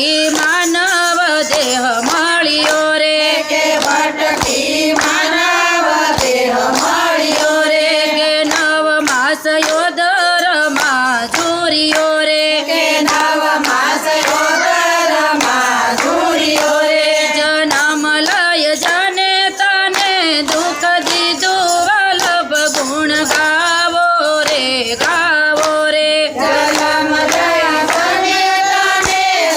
ભટકી માનવ દેહ મળ્યો રે કે ભટકી માનવ દેહ મળ્યો રે કે નવ માસ યોદરમાં ઝૂર્યો રે કે નવ માસ યોદરમાં ઝૂર્યો રે જન્મ લય જાને તને દુઃખ દીધું વલ્લભ ગુણ ગાવો રે ગાવો રે જન્મ લય તને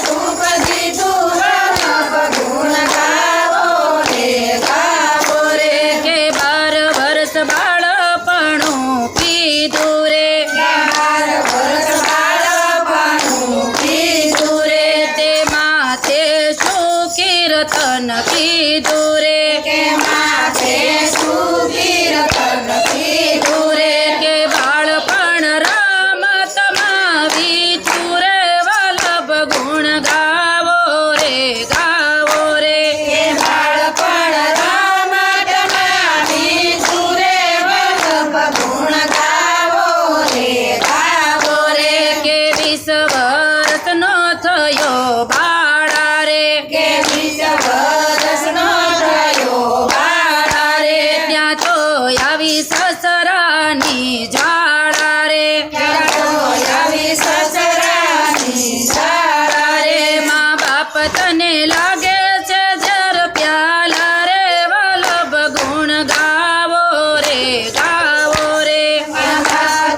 દુઃખ દીધું વલ્લભ ગુણ ગાવો રે ગાવો રે કે 12 વર્ષ બાળપણું કીધું રે 12 વર્ષ બાળપણું કીધું રે તે માથે શું કીર્તન કીધું રે કે માથે શું કીર્તન કીધું રે કે બાળપણ રમતમાં વીતું રે વલ્લભ ગુણ ગાવો રે ગાવો રે કે બાળપણ રમતમાં વીતું રે વલ્લભ ગુણ ગાવો રે ગાવો રે કે 20 વર્ષનો થયો બાળા રે કે 20 વર્ષનો થયો બાળા રે ત્યાં તો આવી સસરાની ઝાડા રે ત્યાં તો આવી સસરાની ઝાડા રે મા બાપ તને લાગે છે જર પ્યાલા રે વલ્લભ ગુણ ગાવો રે ગાવો રે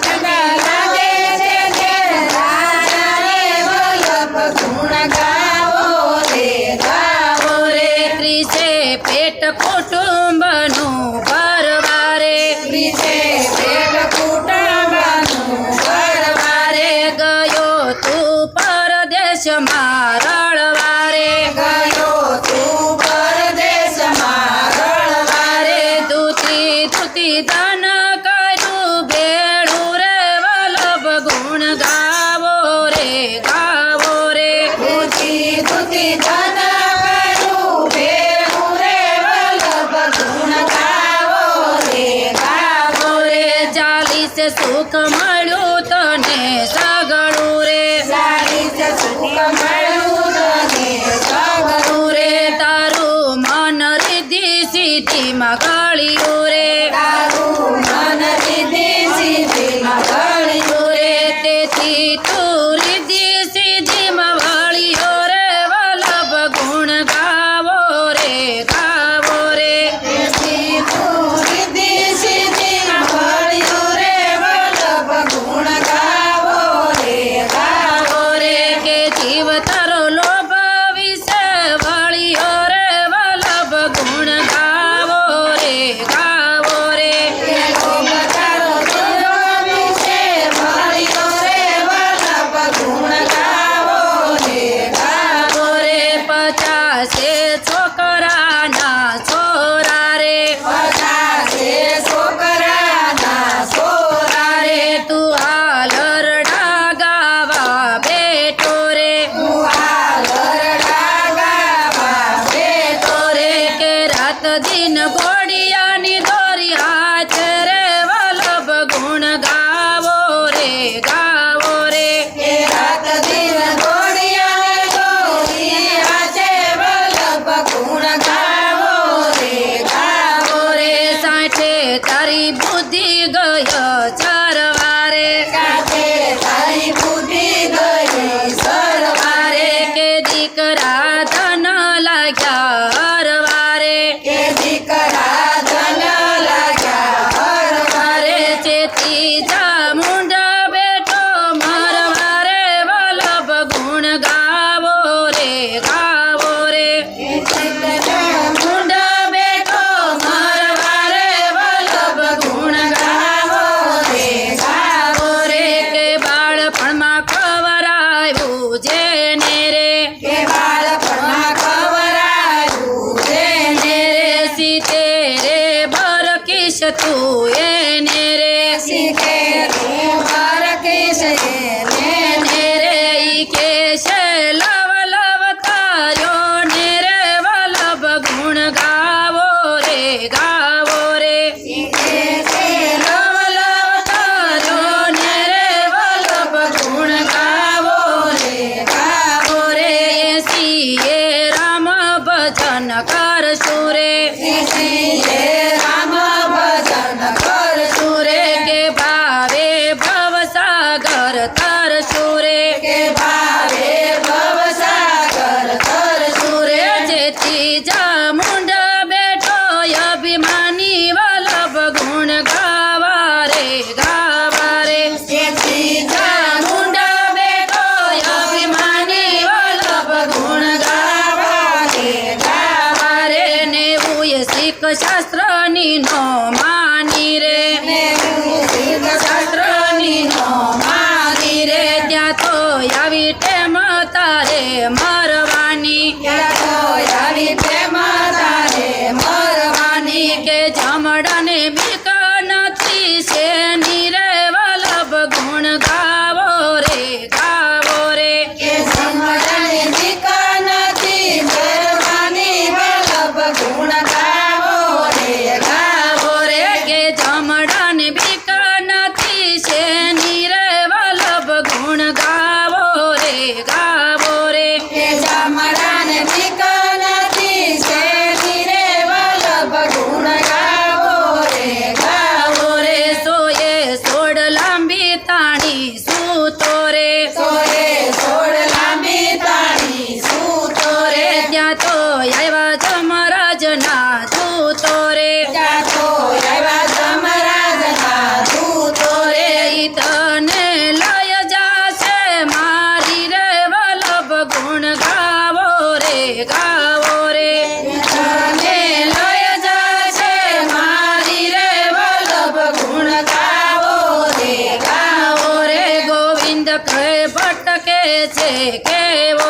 તને લાગે છે ઘેર રાજા રે વલ્લભ ગુણ ગાવો રે ગાવો રે ત્રીસે પેટ કુટુંબનું ભરવા રે વિશે પેટ કુટુંબનું ભરવા રે ગયો તું પરદેશમાં રળવા રે ગયો તું પરદેશમાં રળવા રે દૂતી દૂતી દાન કર્યું ભેળું રે વલ્લભ ગુણ ગાવો રે ગાવો રે દૂતી દૂતી ધન કરું ભેળું રે વલ્લભ ગુણ ગાવો રે ગાવો રે 40 સુખ મળ્યું તને સગળું રે સારી સુખ મળ્યું તને સગળું રે તારું મન રિદ્ધિ સિદ્ધિમાં ગળ્યું રે તારું મન રીધિ સિદ્ધિમાં ગળ્યું રે તેથી તું રિદ્ધિ સિદ્ધિમાં વળ્યો રે વલ્લભ ગુણ ગાવો રે ગાવો રે તેથી તું રીધિ સિદ્ધિમાં ગળ્યું રે વલ્લભ ગુણ ગાવો રે ગાવો રે કે જીવ તારો લોભ વિશે વળ્યો રે વલ્લભ ગુણ ગાવો રે ગાવો રે કે લોભ તારો જીવ વિશે વળ્યો રે વલ્લભ ગુણ ગાવો રે ગાવો રે 50 છોકરાના છોરા રે 50 છોકરાના છોરા રે તું હાલ રડા ગાવા બેઠો રે તું આ ગરડા ગાવા બેઠો રે કે રાત દિન ઘોડિયાની દોરી હાથ રે વલ્લભ ગુણ ગાવો રે ગાવો રે કે રાત દિન ઘોડિયાને દોરી આજે વલ્લભ ગુણ ગાવો રે ગાવો રે સાઠે તારી બુદ્ધિ ગયો ચરવારે કાંઠે તારી બુદ્ધિ ગઈ સરવારે કે દીકરા ધન લાગ્યા હરવારે કે દીકરા ધન લાગ્યા હરવારે ચેતી જા મુંડા બેઠો મારવારે વલ્લભ ગુણ ગાવો રે ગાવો રે મુંડા બેઠો મારવારે વલ્લભ ગુણ ગાવો રે ગાવો રે કે બાળપણમાં ખવરાયું જેને રે કે બાળપણમાં ખવરાયું જેને રે 70 બરકીશ તું એને રે શીખે રે બારકેશ એને રે ઈ કેશે લવ લવ તાર્યો ને રે વલ્લભ ગુણ ગાવો રે ગાવો રે શીખે છે લવ લવ તાર્યો ને રે વલ્લભ ગુણ ગાવો રે ગાવો રે શાસ્ત્રની નો માની રે શાસ્ત્રની નો માની રે ત્યાં તો આવી ટેમ તારે મરવાની કે જમડાને બીક નથી શેની રે વલ્લભ ગુણ ગાવો રે ગાવો રે ગાવો રે કે જમડાને બીક નથી શેની રે વલ્લભ ગુણ ગાવો રે ગાવો રે ગાવો રે સોએ સોડ લાંબી તાણી સૂતો રે ત્યાં તો આવ્યા જમરાજના દૂતો રે ઈ તને લય જાશે મારી રે વલ્લભ ગુણ ગાવો રે ગાવો રે તને લય જાશે મારી રે વલ્લભ ગુણ ગાવો રે ગોવિંદ કહે ભટકે છે કેવો